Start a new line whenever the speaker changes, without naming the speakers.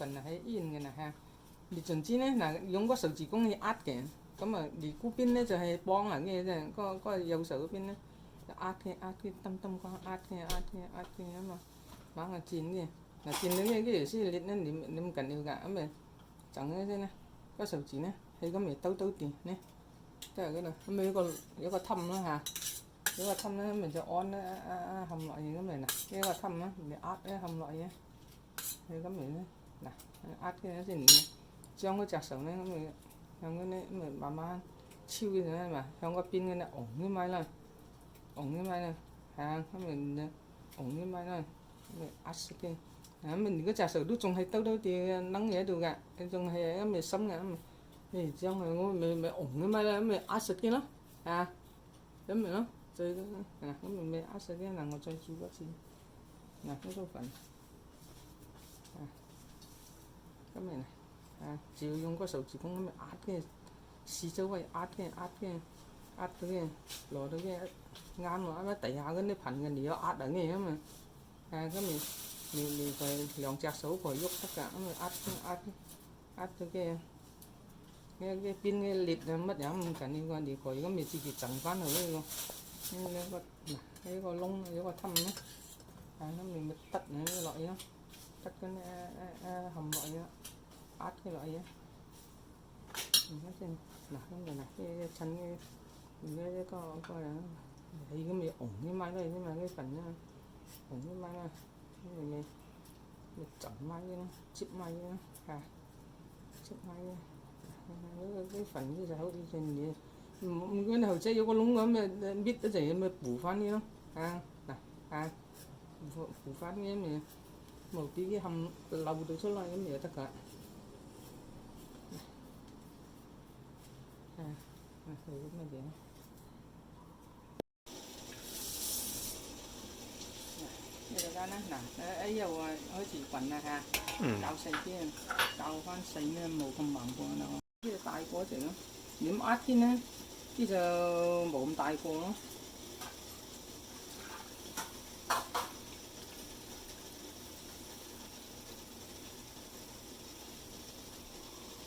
phần là hay in cái này ha thì chuẩn chỉ này là dùng có sợi chỉ công hay át cái có mà đi cú pin này就係幫là nghe rồi có dầu sợi pin này át cái tâm tâm qua át cái mà mang là chín gì là chín đến cái gì xí liệt nên mình cần yêu cả mà chẳng cái thế này có sợi chỉ này hay có mẹ tấu tiền này cái này mấy có thăm nữa hả nếu mà thăm nó mình sẽ on hầm loại gì cái này nè cái là thăm á mình át cái hầm loại nhé thì cái mình nè át cái nó gì trong cái chả sống này mình trong cái này mình mà chiêu như thế này mà trong cái pin cái này ổn như mai này hàng cái mình ổn như mai này mình át cái mình cứ chả sống đút trong hay tao đâu thì nắng nhẹ được cả trong hay mình sống cả mình trong này mình ổn như mai này mình át cái nó giống vậy đó chơi cái mình áp cái là ngồi chơi chú bác sĩ là cái số phận cái này chiều dùng có sầu chỉ cũng mình áp cái xí châu vậy áp cái lò đó cái ngan mà nó tẩy hạ cái này phản cái điều áp ở nghe mà cái mình phải lòng chạc xấu khỏi giúp tất cả mình áp cái pin cái lịt mất giá mình cả liên quan đi khỏi cái mình chỉ chẳng phán ở đây không nhưng cái có lông cái có thâm nữa nó mình mới tắt những cái loại đó tắt cái hầm loại đó át cái loại đó nó trên là không phải là cái chân cái có là thấy cái mình ổn như mai đây nhưng mà cái phần nó ổn như mai này mình chọn mai nó chip mai nó chip mai cái phần như sao đi trên gì cái nào chơi có lúng lắm mà biết cái gì mà phủ phát đi không phủ phát nghe mình một tí cái hầm lâu được số loại cái tất cả thử cái gì đây là nó nè ấy giờ hơi chỉ quần nè ha đào xây kia đào khoan xây màu không bằng của nó cái tài của chị nó điểm át kia nè cái giờ bộ tài của nó